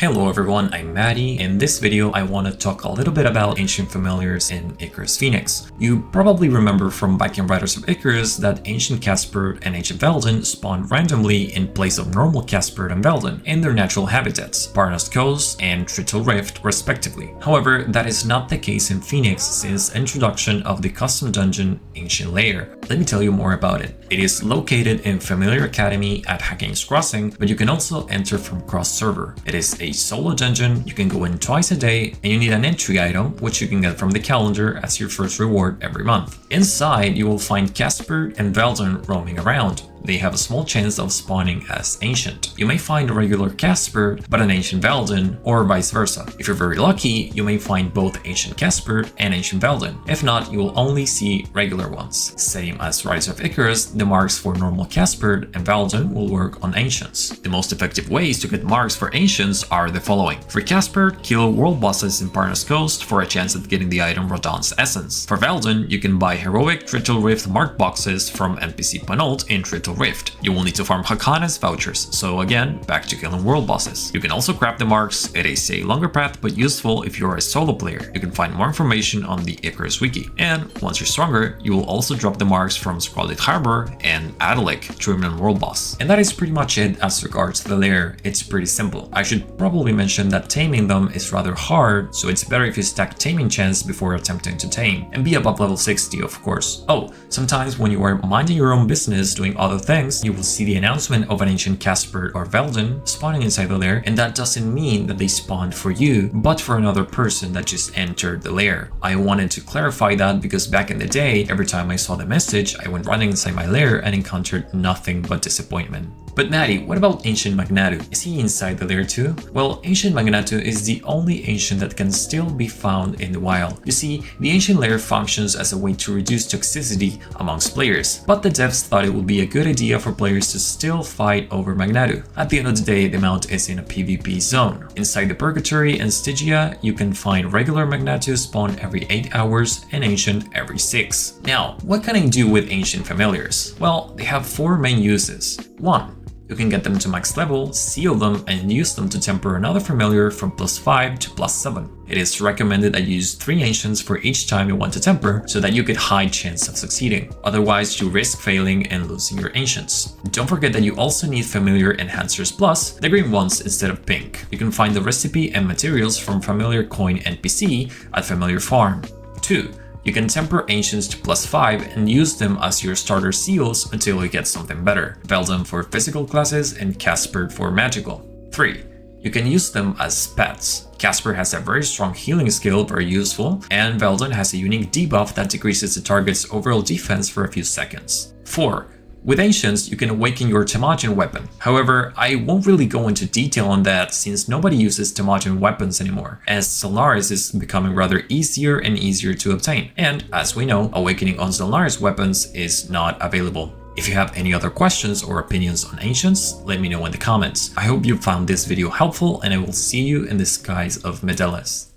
Hello everyone, I'm Maddie. In this video, I want to talk a little bit about ancient familiars in Icarus Phoenix. You probably remember from Viking Riders of Icarus that ancient Caspert and ancient Veldon spawned randomly in place of normal Caspert and Veldon in their natural habitats, Parnas Coast and Trittle Rift respectively. However, that is not the case in Phoenix since introduction of the custom dungeon Ancient Lair. Let me tell you more about it. It is located in Familiar Academy at Hacking's Crossing, but you can also enter from cross-server. It is a solo dungeon, you can go in twice a day, and you need an entry item, which you can get from the calendar as your first reward every month. Inside, you will find Caspert and Veldon roaming around. They have a small chance of spawning as ancient. You may find a regular Caspert, but an ancient Veldon, or vice versa. If you're very lucky, you may find both ancient Caspert and ancient Veldon. If not, you will only see regular ones. Same as Riders of Icarus, the marks for normal Caspert and Veldon will work on ancients. The most effective ways to get marks for ancients are the following. For Caspert, kill world bosses in Parnas Coast for a chance at getting the item Rodon's Essence. For Veldon, you can buy heroic Trittle Rift mark boxes from NPC Panault in Trittle Rift. You will need to farm Hakana's vouchers, so again, back to killing world bosses. You can also craft the marks. It is a longer path but useful if you're a solo player. You can find more information on the Icarus wiki. And once you're stronger, you will also drop the marks from Squalid Harbor and Adelic to Remnant World Boss. And that is pretty much it as regards to the lair. It's pretty simple. I should probably mention that taming them is rather hard, so it's better if you stack taming chance before attempting to tame. And be above level 60, of course. Oh, sometimes when you are minding your own business doing other things, you will see the announcement of an ancient Caspert or Veldon spawning inside the lair, and that doesn't mean that they spawned for you, but for another person that just entered the lair. I wanted to clarify that because back in the day, every time I saw the message, I went running inside my lair and encountered nothing but disappointment. But Maddie, what about ancient Magnatu? Is he inside the lair too? Well, ancient Magnatu is the only ancient that can still be found in the wild. You see, the ancient lair functions as a way to reduce toxicity amongst players, but the devs thought it would be a good idea for players to still fight over Magnatu. At the end of the day, the mount is in a PvP zone. Inside the Purgatory and Stygia, you can find regular Magnatu spawn every 8 hours and ancient every 6. Now, what can I do with ancient familiars? Well, they have 4 main uses. 1. You can get them to max level, seal them, and use them to temper another familiar from +5 to +7. It is recommended that you use 3 ancients for each time you want to temper so that you get high chance of succeeding. Otherwise, you risk failing and losing your ancients. Don't forget that you also need familiar enhancers plus, the green ones instead of pink. You can find the recipe and materials from familiar coin NPC at familiar farm. 2. You can temper ancients to +5 and use them as your starter seals until you get something better. Veldon for physical classes and Caspert for magical. 3. You can use them as pets. Caspert has a very strong healing skill, very useful, and Veldon has a unique debuff that decreases the target's overall defense for a few seconds. 4. With ancients, you can awaken your Tamajan weapon. However, I won't really go into detail on that since nobody uses Tamajan weapons anymore, as Solaris is becoming rather easier and easier to obtain. And as we know, awakening on Solaris weapons is not available. If you have any other questions or opinions on ancients, let me know in the comments. I hope you found this video helpful, and I will see you in the skies of Medelis.